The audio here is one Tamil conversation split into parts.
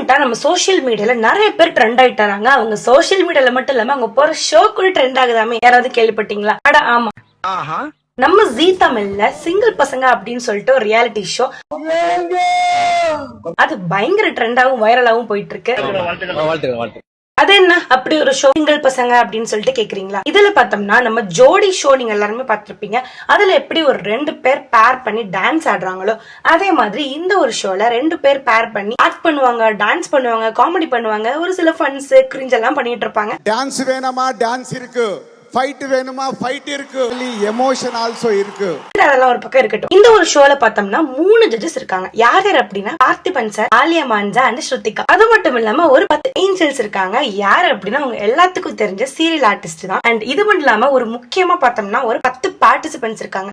ரீசெண்டா நம்ம சோசியல் மீடியால நிறைய பேர் ட்ரெண்ட் ஆயிட்டாங்க. அவங்க சோசியல் மீடியால மட்டும் இல்லாம அவங்க போற ஷோ கூட ட்ரெண்ட் ஆகுதாமே. யாராவது கேள்விப்பட்டீங்களா? அட ஆமா, நம்ம ஜீ தமிழ்ல சிங்கிள் பசங்க அப்படின்னு சொல்லிட்டு ஒரு ரியாலிட்டி ஷோ, அது பயங்கர ட்ரெண்டாவும் வைரலாவும் போயிட்டு இருக்கு. அது என்ன அப்படி ஒரு ஷோ சிங்கிள் பசங்க அப்படின்னு சொல்லிட்டு கேக்குறீங்களா? இதுல பார்த்தோம்னா நம்ம ஜோடி ஷோ நீங்க எல்லாருமே பார்த்திருப்பீங்க. அதுல எப்படி ஒரு 2 பேர் பேர் பண்ணி டான்ஸ் ஆடுறாங்களோ அதே மாதிரி இந்த ஒரு ஷோல 2 பேர் பேர் பண்ணி ஆக்ட் பண்ணுவாங்க, டான்ஸ் பண்ணுவாங்க, காமெடி பண்ணுவாங்க, ஒரு சில ஃபன்ஸ் கிரிஞ்ச் எல்லாம் பண்ணிட்டு இருப்பாங்க. டான்ஸ் வேணுமா டான்ஸ் இருக்கு, ஃபைட் வேணுமா ஃபைட் இருக்கு, எமோஷன் ஆல்சோ இருக்கு. அதெல்லாம் ஒரு பக்கம் இருக்கட்டும். இந்த ஒரு ஷோல பார்த்தோம்னா 3 ஜட்ஜஸ் இருக்காங்க. யார் யார் அப்படின்னா பார்த்திபன் சார், ஆலியா மான்ஜா அண்ட் ஸ்ருதிகா. அது மட்டும் இல்லாம ஒரு 10 ஏஞ்சல்ஸ் இருக்காங்க. யார் அப்படின்னா அவங்க எல்லாத்துக்கும் தெரிஞ்ச சீரியல் ஆர்டிஸ்ட் தான். அண்ட் இது மட்டும் இல்லாம ஒரு முக்கியமா பார்த்தோம்னா ஒரு 10 பார்ட்டிசிபென்ட்ஸ் இருக்காங்க.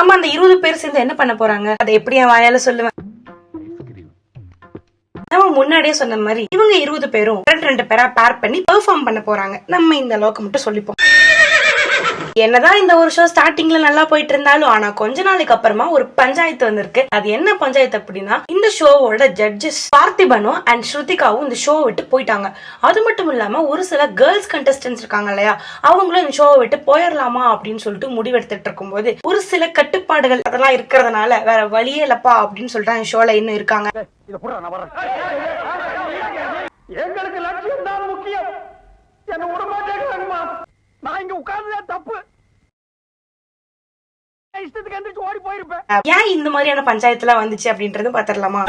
ஆமா, அந்த 20 பேர் சேர்ந்து என்ன பண்ண போறாங்க அதை எப்படி என் வாயால சொல்லுவேன். நம்ம முன்னாடியே சொன்ன மாதிரி இவங்க 20 பேரும் 2 பேரா பேர் பண்ணி பெர்ஃபார்ம் பண்ண போறாங்க. நம்ம இந்த அளவுக்கு மட்டும் சொல்லிப்போம். என்னதான் இந்த ஒரு ஷோ ஸ்டார்டிங்ல நல்லா போயிட்டு இருந்தாலும் ஆனா கொஞ்ச நாளைக்கு அப்புறமா ஒரு பஞ்சாயத்து வந்திருக்கு. அது என்ன பஞ்சாயத்து அப்படின்னா, இந்த ஷோவோட ஜட்ஜஸ் பார்த்திபனும் அண்ட் ஸ்ருதிகாவும் இந்த ஷோ விட்டு போயிட்டாங்க. அது மட்டும் இல்லாம ஒரு சில கேர்ள்ஸ் கண்டஸ்டன்ஸ் இருக்காங்க இல்லையா, அவங்களும் இந்த ஷோவை விட்டு போயிடலாமா அப்படின்னு சொல்லிட்டு முடிவெடுத்துட்டு இருக்கும் போது ஒரு சில கட்டுப்பாடுகள் அதெல்லாம் இருக்கிறதுனால வேற வழியே இல்லப்பா அப்படின்னு சொல்லிட்டு அந்த ஷோல இன்னும் இருக்காங்க. எங்களுக்கு லட்சியம் தான் முக்கியம். என்ன விடமாட்டேங்கிறாங்கம்மா. நான் இங்க உட்கார்ந்ததே தப்பு. இஷ்டத்துக்கு எந்திரிச்சு ஓடி போயிருப்பேன். ஏன் இந்த மாதிரியான பஞ்சாயத்துலாம் வந்துச்சு அப்படின்றது பாத்திரலாமா?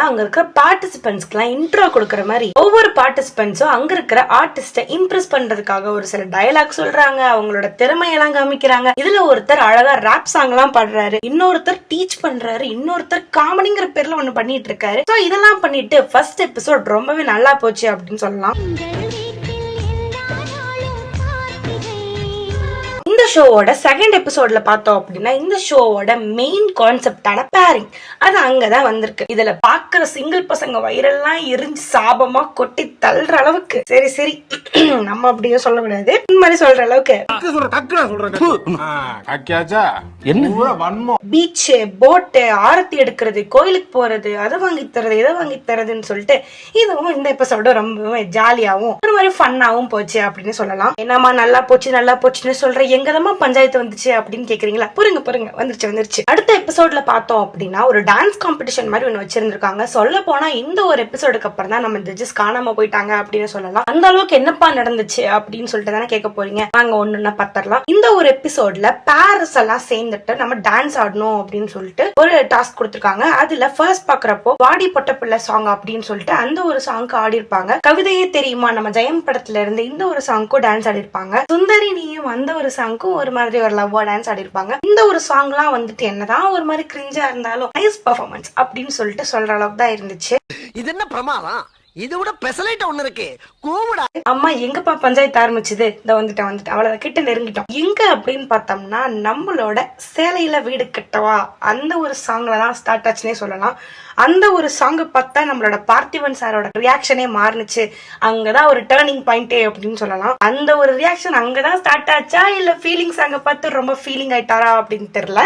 அங்க இருக்கிற பார்ட்டிசிபென்ட்ஸ்க்கு இன்ட்ரோ கொடுக்கற மாதிரி ஒவ்வொரு பார்ட்டிசிபென்ட்ஸும் அங்க இருக்கிற ஆர்டிஸ்ட இம்ப்ரெஸ் பண்றதுக்காக ஒரு சில டயலாக் சொல்றாங்க, அவங்களோட திறமையெல்லாம் காமிக்கிறாங்க. இதுல ஒருத்தர் அழகா ராப் சாங் எல்லாம் பாடுறாரு, இன்னொருத்தர் டீச் பண்றாரு, இன்னொருத்தர் காமெடிங்கிற பேர்ல ஒண்ணு பண்ணிட்டு இருக்காரு. சோ இதெல்லாம் பண்ணிட்டு ஃபர்ஸ்ட் எபிசோட் ரொம்பவே நல்லா போச்சு அப்படின்னு சொல்லலாம். இந்த ஷோவோட செகண்ட் எபிசோட்ல பார்த்தோம் அப்படின்னா இந்த ஷோவோட மெயின் கான்செப்டான பேரிங் அது அங்கதான் வந்திருக்கு. இதுல பாக்குற சிங்கிள் பசங்க வயிறெல்லாம் எரிஞ்சு சாபமா கொட்டி தள்ளுற அளவுக்கு, சரி நம்ம அப்படியே சொல்லக்கூடாது, இந்த மாதிரி சொல்ற அளவுக்கு பீச், போட்டு, ஆரத்தி எடுக்கிறது, கோயிலுக்கு போறது, அதை வாங்கி தரது, இதை வாங்கி தரதுன்னு சொல்லிட்டு இதுவும் இந்த எபிசோட ரொம்பவே ஜாலியாவும் ஒரு மாதிரி ஃபன்னாவும் போச்சு அப்படின்னு சொல்லலாம். என்னமா நல்லா போச்சுன்னு சொல்ற, எங்கதமா பஞ்சாயத்து வந்துச்சு அப்படின்னு கேக்குறீங்களா? புரிங்க வந்துருச்சு. அடுத்த எபிசோட்ல பார்த்தோம் அப்படின்னா ஒரு டான்ஸ் காம்படிஷன் மாதிரி ஒண்ணு வச்சிருந்திருக்காங்க. சொல்ல போனா இந்த ஒரு எபிசோடுக்கு அப்புறம் தான் நம்ம ஜட்ஜஸ் காணாம போயிட்டாங்க அப்படின்னு சொல்லலாம். அந்த அளவுக்கு என்னப்பா நடந்துச்சு அப்படின்னு சொல்லிட்டு தானே கேட்க போறீங்க. நாங்க ஒண்ணுன்னா பாத்திரலாம். இந்த ஒரு எபிசோட்ல பேரஸ் எல்லாம் சேர்ந்துட்டு நம்ம டான்ஸ் ஆடணும் அப்படின்னு சொல்லிட்டு ஒரு டாஸ்க் கொடுத்திருக்காங்க. அதுல ஃபர்ஸ்ட் பாக்குறப்போ வாடி பொட்ட பிள்ளை சாங் அப்படின்னு சொல்லிட்டு அந்த ஒரு சாங்க்கு ஆடி இருப்பாங்க. கவிதையே தெரியுமா நம்ம ஜெயம் படத்துல இருந்து இந்த ஒரு சாங்க்கும் டான்ஸ் ஆடி இருப்பாங்க. சுந்தரி நீயும் அந்த ஒரு சாங்க்கும் ஒரு மாதிரி ஒரு லவ்வா டான்ஸ் ஆடி இருப்பாங்க. இந்த ஒரு சாங்லாம் வந்துட்டு என்னதான் ஒரு மாதிரி கிரிஞ்சா இருந்தாலும் நைஸ் பெர்ஃபார்மன்ஸ் அப்படின்னு சொல்லிட்டு சொல்ற அளவுக்கு தான் இருந்துச்சு. இது என்ன பிரமாதம், இது விட பெசலைட் ஒண்ணு இருக்கு கூவுடா. அம்மா எங்கப்பா பஞ்சாயத்து ஆரம்பிச்சது? இந்த வந்துட்டேன் அவ்வளவு கிட்ட நெருங்கிட்டோம். எங்க அப்படின்னு பார்த்தோம்னா நம்மளோட சேலையில வீடு கட்டவா அந்த ஒரு சாங்ல தான் ஸ்டார்ட் ஆச்சுன்னே சொல்லலாம். அந்த ஒரு சாங் பார்த்தா நம்மளோட பார்த்திபன் சாரோட ரியாக்ஷனே மாறுனுச்சு. அங்கதான் ஒரு டேர்னிங் பாயிண்டே அப்படின்னு சொல்லலாம். அந்த ஒரு ரியாக்ஷன் அங்கதான் ஸ்டார்ட் ஆச்சா இல்ல ஃபீலிங்ஸ் அங்க பார்த்து ரொம்ப ஃபீலிங் ஆயிட்டாரா அப்படின்னு தெரியல.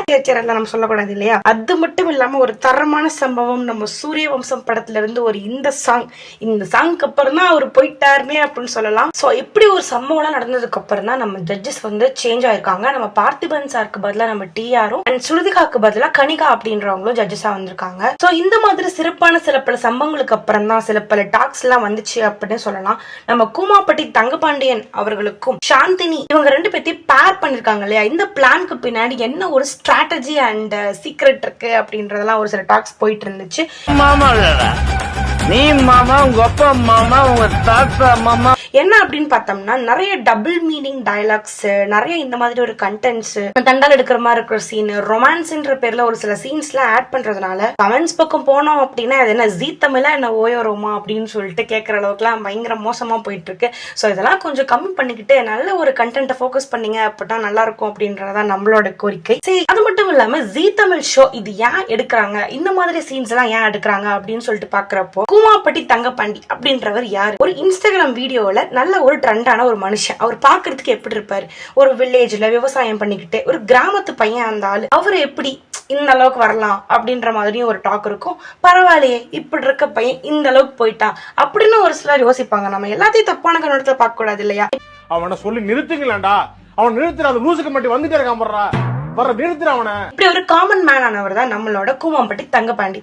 நம்ம சொல்லக்கூடாது இல்லையா? அது மட்டும் இல்லாம ஒரு தரமான சம்பவம் நம்ம சூரிய வம்சம் படத்துல இருந்து ஒரு இந்த சாங்க்கு அப்புறம் தான் அவர் போயிட்டாருமே அப்படின்னு சொல்லலாம். சோ இப்படி ஒரு சம்பவம் நடந்ததுக்கு அப்புறம் தான் நம்ம ஜட்ஜஸ் வந்து சேஞ்ச் ஆயிருக்காங்க. நம்ம பார்த்திபன் சாருக்கு பதிலா நம்ம டிஆரும் அண்ட் ஸ்ருதிகாக்கு பதிலா கனிகா அப்படின்றவங்களும் ஜட்ஜஸா வந்திருக்காங்க. சோ இந்த மாதிரி சிறப்பான சில பல சம்பவங்களுக்கு அப்புறம் தான் சில பல டாக்ஸ் எல்லாம் வந்துச்சு அப்படின்னு சொல்லலாம். நம்ம கூமாப்பட்டி தங்கபாண்டியன் அவர்களுக்கும் சாந்தினி இவங்க 2 பேத்தையும் பேர் பண்ணிருக்காங்க இல்லையா? இந்த பிளானுக்கு பின்னாடி என்ன ஒரு ஸ்ட்ராட்டஜி அண்ட் சீக்ரெட் இருக்கு அப்படின்றதெல்லாம் ஒரு சில டாக்ஸ் போயிட்டு இருந்துச்சு. நீ மாமா, உங்க அப்பா மாமா, உங்க தாத்தா மாமா என்ன அப்படின்னு பார்த்தோம்னா நிறைய டபுள் மீனிங் டயலாக்ஸ், நிறைய இந்த மாதிரி ஒரு கண்டென்ட்ஸ், தண்டால் எடுக்கிற மாதிரி இருக்கிற சீன், ரொமான்ஸ்ன்ற பேர்ல ஒரு சில சீன்ஸ் எல்லாம் ஆட் பண்றதுனால கமெண்ட்ஸ் பக்கம் போனோம் அப்படின்னா அது என்ன ஜீ தமிழா என்ன ஓயோரோமா அப்படின்னு சொல்லிட்டு கேட்கற அளவுக்கு எல்லாம் பயங்கர மோசமா போயிட்டு இருக்கு. சோ இதெல்லாம் கொஞ்சம் கம்மி பண்ணிக்கிட்டு நல்ல ஒரு கண்டென்ட்டை ஃபோக்கஸ் பண்ணீங்க அப்படின்னா நல்லா இருக்கும் அப்படின்றதான் நம்மளோட கோரிக்கை. சரி, அது மட்டும் இல்லாம ஜீ தமிழ் ஷோ இது ஏன் எடுக்கிறாங்க, இந்த மாதிரி சீன்ஸ் எல்லாம் ஏன் எடுக்கிறாங்க அப்படின்னு சொல்லிட்டு பாக்குறப்போ கூமாப்பட்டி தங்கபாண்டி அப்படின்றவர் யாரு? ஒரு இன்ஸ்டாகிராம் வீடியோல நல்ல ஒரு ட்ரெண்டான ஒரு மனுஷன். அவர் பாக்குறதுக்கு எப்படி இருப்பாரு? ஒரு வில்லேஜ்ல விவசாயம் பண்ணிக்கிட்டு ஒரு கிராமத்து பையன் இருந்தாலும் அவர் எப்படி இந்த அளவுக்கு வரலாம் அப்படின்ற மாதிரியும் ஒரு டாக் இருக்கும். பரவாயில்லையே இப்படி இருக்க பையன் இந்த அளவுக்கு போயிட்டான் அப்படின்னு ஒரு சிலர் யோசிப்பாங்க. நம்ம எல்லாத்தையும் தப்பான கண்ணோட்டத்துல பார்க்க கூடாது இல்லையா? அவனை சொல்லி நிறுத்துங்களேன்டா, அவன் நிறுத்துற அந்த லூசுக்கு மட்டும் வந்துட்டே இருக்கான் போடுறா, வர நிறுத்துற அவனை. இப்படி ஒரு காமன் மேன் ஆனவர் தான் நம்மளோட கூமாம்பட்டி தங்கபாண்டி.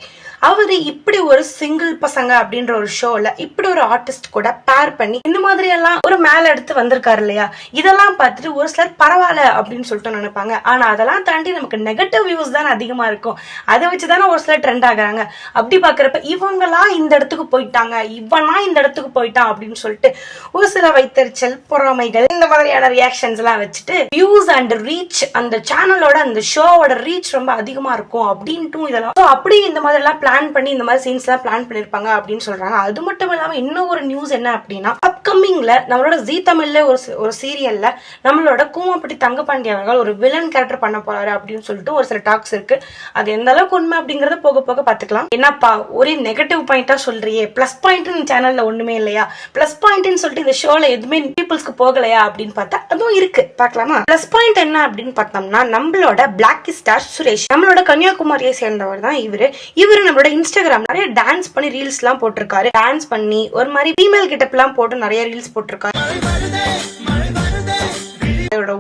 அவரு இப்படி ஒரு சிங்கிள் பசங்க அப்படின்ற ஒரு ஷோல இப்படி ஒரு ஆர்டிஸ்ட் கூட பேர் பண்ணி இந்த மாதிரி எல்லாம் ஒரு மேல எடுத்து வந்திருக்காரு இல்லையா? இதெல்லாம் பார்த்துட்டு ஒரு சிலர் பரவாயில்ல அப்படின்னு சொல்லிட்டு நினைப்பாங்க. ஆனா அதெல்லாம் தாண்டி நமக்கு நெகட்டிவ் வியூஸ் தான் அதிகமா இருக்கும். அதை வச்சுதானே ஒரு சிலர் ட்ரெண்ட் ஆகுறாங்க. அப்படி பாக்குறப்ப இவங்கெல்லாம் இந்த இடத்துக்கு போயிட்டாங்க, இவனா இந்த இடத்துக்கு போயிட்டான் அப்படின்னு சொல்லிட்டு ஒரு சில வைத்தறிச்சல், பொறாமைகள், இந்த மாதிரியான ரியாக்ஷன்ஸ் எல்லாம் வச்சுட்டு வியூஸ் அண்ட் ரீச், அந்த சேனலோட அந்த ஷோவோட ரீச் ரொம்ப அதிகமா இருக்கும் அப்படின்ட்டு இதெல்லாம் அப்படி இந்த மாதிரி எல்லாம் பிளான் பண்ணி இந்த மாதிரி சீன்ஸ் எல்லாம் பிளான் பண்ணிருப்பாங்க அப்படின்னு சொல்றாங்க. அது மட்டும் இல்லாம இன்னும் ஒரு நியூஸ் என்ன அப்படின்னா, அப்கமிங்ல நம்மளோட ஜீ தமிழ்ல ஒரு சீரியல்ல நம்மளோட கூமாப்பட்டி தங்கபாண்டி அவர்கள் ஒரு வில்லன் கேரக்டர் பண்ண போறாரு அப்படின்னு சொல்லிட்டு ஒரு சில டாக்ஸ் இருக்கு. அது எந்த அளவுக்கு உண்மை அப்படிங்கறத போக போக பாத்துக்கலாம். என்னப்பா ஒரே நெகட்டிவ் பாயிண்டா சொல்றியே, பிளஸ் பாயிண்ட் சேனல்ல ஒண்ணுமே இல்லையா? பிளஸ் பாயிண்ட்னு சொல்லிட்டு இந்த ஷோல எதுவுமே பீப்புள்ஸ்க்கு போகலையா அப்படின்னு பார்த்தா அதுவும் இருக்கு. பாக்கலாமா? பிளஸ் பாயிண்ட் என்ன அப்படின்னு பார்த்தோம்னா, நம்மளோட பிளாக் ஸ்டார் சுரேஷ் நம்மளோட கன்னியாகுமரியை சேர்ந்தவர் தான் இவரு. நம்மளோட இன்ஸ்டாகிராம் நிறைய டான்ஸ் பண்ணி ரீல்ஸ் எல்லாம் போட்டிருக்காரு. டான்ஸ் பண்ணி ஒரு மாதிரி ஃபீமேல் கெட்டப் எல்லாம் போட்டு நிறைய ரீல்ஸ் போட்டிருக்காரு.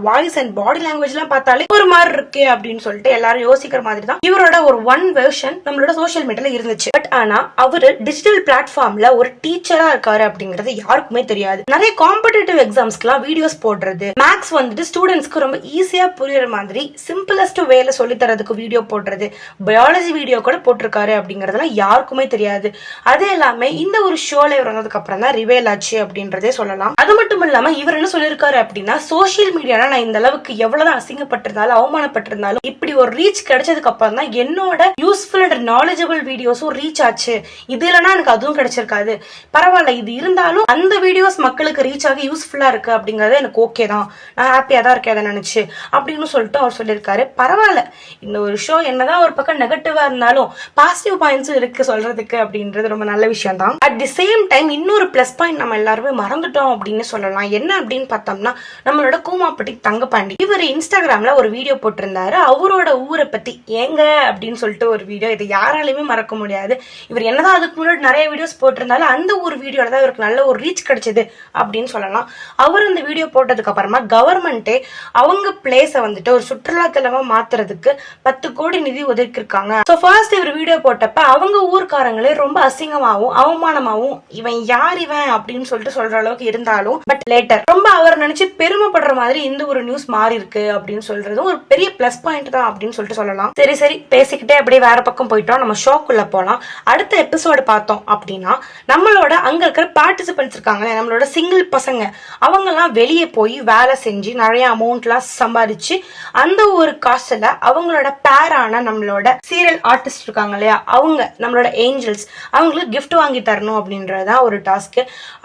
வாய்ஸ் அண்ட் பாடி லாங்குவேஜ் எல்லாம் பார்த்தாலே ஒரு மாதிரி இருக்கு அப்படின்னு சொல்லிட்டு எல்லாரும் யோசிக்கிற மாதிரி தான் இவரோட ஒரு ஒன் வெர்ஷன் நம்மளோட சோசியல் மீடியால இருந்துச்சு. பட் ஆனா அவரு டிஜிட்டல் பிளாட்ஃபார்ம்ல ஒரு டீச்சரா இருக்காரு அப்படிங்கறது யாருக்குமே தெரியாது. நிறைய காம்படிட்டிவ் எக்ஸாம்ஸ்க்குலாம் வீடியோஸ் போடுறது, மேக்ஸ் வந்துட்டு ஸ்டூடெண்ட்ஸ்க்கு ரொம்ப ஈஸியா புரியுற மாதிரி சிம்பிளஸ்ட் வேல சொல்லி தரதுக்கு வீடியோ போடுறது, பயாலஜி வீடியோ கூட போட்டிருக்காரு அப்படிங்கறதெல்லாம் யாருக்குமே தெரியாது. அது எல்லாமே இந்த ஒரு ஷோல இவர் வந்ததுக்கு அப்புறம் தான் ரிவேல் ஆச்சு அப்படின்றதே சொல்லலாம். அது மட்டும் இல்லாம இவர் என்ன சொல்லியிருக்காரு அப்படின்னா, சோசியல் மீடியால நான் இந்த அளவுக்கு எவ்வளவுதான் அசிங்கப்பட்டிருந்தாலும் அவமானப்பட்டிருந்தாலும் இப்படி ஒரு ரீச் கிடைச்சதுக்கு அப்புறம் தான் என்னோட யூஸ்ஃபுல் அண்ட் நாலேஜபிள் வீடியோஸும் ரீச் ஆச்சு. இது இல்லைன்னா எனக்கு அதுவும் கிடைச்சிருக்காது. பரவாயில்ல, இது இருந்தாலும் அந்த வீடியோஸ் மக்களுக்கு ரீச் ஆகி யூஸ்ஃபுல்லா இருக்கு அப்படிங்கறது எனக்கு ஓகே தான், நான் ஹாப்பியா தான் இருக்கேன் அதை நினைச்சு அப்படின்னு சொல்லிட்டு அவர் சொல்லியிருக்காரு. பரவாயில்ல, இந்த ஒரு ஷோ என்னதான் ஒரு பக்கம் நெகட்டிவா இருந்தாலும் பாசிட்டிவ் பாயிண்ட்ஸும் இருக்கு சொல்றதுக்கு அப்படின்றது ரொம்ப நல்ல விஷயம் தான். அட் தி சேம் டைம் இன்னொரு பிளஸ் பாயிண்ட் நம்ம எல்லாருமே மறந்துட்டோம் அப்படின்னு சொல்லலாம். என்ன அப்படின்னு பார்த்தோம்னா, நம்மளோட கூமாப்பட்டி தங்கபாண்டி இவர் இன்ஸ்டாகிராம்ல ஒரு வீடியோ போட்டிருந்தாரு. அவரோட ஊரை பத்தி ஏங்க அப்படின்னு சொல்லிட்டு ஒரு வீடியோ. இது யாராலையுமே மறக்க முடியாது. இவர் என்னதான் அதுக்கு முன்னாடி நிறைய வீடியோஸ் போட்டிருந்தாலும் அந்த ஒரு வீடியோல தான் இவருக்கு நல்ல ஒரு ரீச் கிடைச்சது அப்படின்னு சொல்லலாம். அவர் அந்த வீடியோ போட்டதுக்கு அப்புறமா கவர்மெண்டே அவங்க பிளேஸ வந்துட்டு ஒரு சுற்றுலாத்தலமா மாத்துறதுக்கு 10 கோடி நிதி ஒதுக்கிருக்காங்க. சோ ஃபர்ஸ்ட் இவர் வீடியோ போட்டப்ப அவங்க ஊர்க்காரங்களே ரொம்ப அசிங்கமாவும் அவமானமாவும் இவன் யார் இவன் அப்படின்னு சொல்லிட்டு சொல்ற அளவுக்கு இருந்தாலும், பட் லேட்டர் ரொம்ப அவர் நினைச்சு பெருமைப்படுற மாதிரி இந்த ஒரு நியூஸ் மாறி இருக்கு அப்படின்னு சொல்றது ஒரு பெரிய பிளஸ் பாயிண்ட் தான் அப்படின்னு சொல்லிட்டு சொல்லலாம். சரி பேசிக்கிட்டே அப்படியே வேற பக்கம் போயிட்டோம். நம்ம ஷோக்குள்ள போலாம். அடுத்த எபிசோடு பார்த்தோம் அப்படின்னா, நம்மளோட அங்க இருக்கிற பார்ட்டிசிபென்ட்ஸ் இருக்காங்க, நம்மளோட சிங்கிள் பசங்க, அவங்க எல்லாம் வெளியே போய் வேலை செஞ்சு நிறைய அமௌண்ட் எல்லாம் சம்பாதிச்சு அந்த ஒரு காசுல அவங்களோட பேரான நம்மளோட சீரியல் ஆர்டிஸ்ட் இருக்காங்க இல்லையா, அவங்க நம்மளோட ஏஞ்சல்ஸ், அவங்களுக்கு கிஃப்ட் வாங்கி தரணும் அப்படின்றதான் ஒரு டாஸ்க்.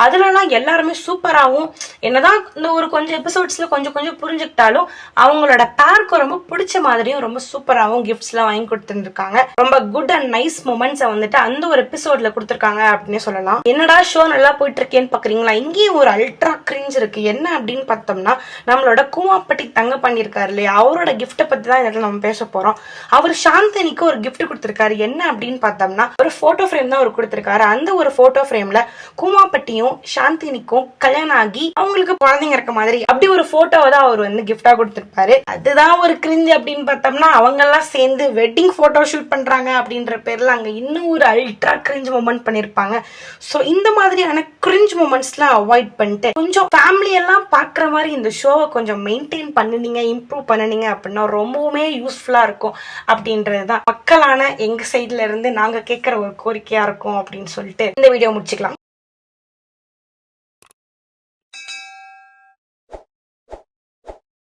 அதுலலாம் எல்லாருமே சூப்பராகவும், என்னதான் இந்த ஒரு கொஞ்சம் எபிசோட்ஸ்ல கொஞ்சம் புரிஞ்சுக்கிட்டாலும் அவங்களோட பேருக்கு ரொம்ப பிடிச்ச மாதிரியும் ரொம்ப சூப்பராகவும் கிஃப்ட்ஸ் எல்லாம் வாங்கி கொடுத்துருக்காங்க. ரொம்ப குட் அண்ட் நைஸ் மூமெண்ட்ஸ் வந்துட்டு அந்த ஒரு எபிசோட்ல கொடுத்துருக்காங்க அப்படின்னு சொல்லலாம். என்னடா ஷோ நல்லா போயிட்டு இருக்கேன்னு பாக்குறீங்களா? இங்கேயும் ஒரு அல்ட்ரா கிரிஞ்ச் இருக்கு. என்ன அப்படின்னு பார்த்தோம்னா, நம்மளோட கூமாப்பட்டி தங்கபாண்டி இருக்காரு இல்லையா, அவரோட கிஃப்ட பத்தி தான் இதில் நம்ம பேச போறோம். அவர் சாந்தினிக்கு ஒரு கிஃப்ட் கொடுத்திருக்காரு. என்ன அப்படின்னு பார்த்தோம்னா, ஒரு போட்டோ ஃப்ரேம் தான் அவர் கொடுத்திருக்காரு. அந்த ஒரு போட்டோ ஃப்ரேம்ல கூமாப்பட்டியும் சாந்தினிக்கும் கல்யாணம் ஆகி அவங்களுக்கு குழந்தைங்க இருக்க மாதிரி அப்படி ஒரு போட்டோவை தான் அவர் வந்து கிஃப்டா கொடுத்திருப்பாரு. அதுதான் ஒரு கிரிஞ்ச் அப்படின்னு பார்த்தோம்னா, அவங்க எல்லாம் சேர்ந்து வெட்டிங் போட்டோ ஷூட் பண்றாங்க அப்படின்ற பேர்ல அங்க இன்னும் ஒரு அல்ட்ரா கிரிஞ்ச் மூமெண்ட் பண்ணிருப்பாங்க. சோ இந்த மாதிரியான கிரிஞ்ச் மூமெண்ட்ஸ் எல்லாம் அவாய்ட் பண்ணிட்டு கொஞ்சம் ஃபேமிலி எல்லாம் பாக்குற மாதிரி இந்த ஷோவை கொஞ்சம் மெயின்டைன் பண்ணினீங்க, இம்ப்ரூவ் பண்ணினீங்க அப்படின்னா ரொம்பவுமே யூஸ்ஃபுல்லா இருக்கும் அப்படின்றதுதான் மக்களான எங்க சைட்ல இருந்து நாங்க கேட்கிற ஒரு கோரிக்கையா இருக்கும் அப்படின்னு சொல்லிட்டு இந்த வீடியோ முடிச்சுக்கலாம்.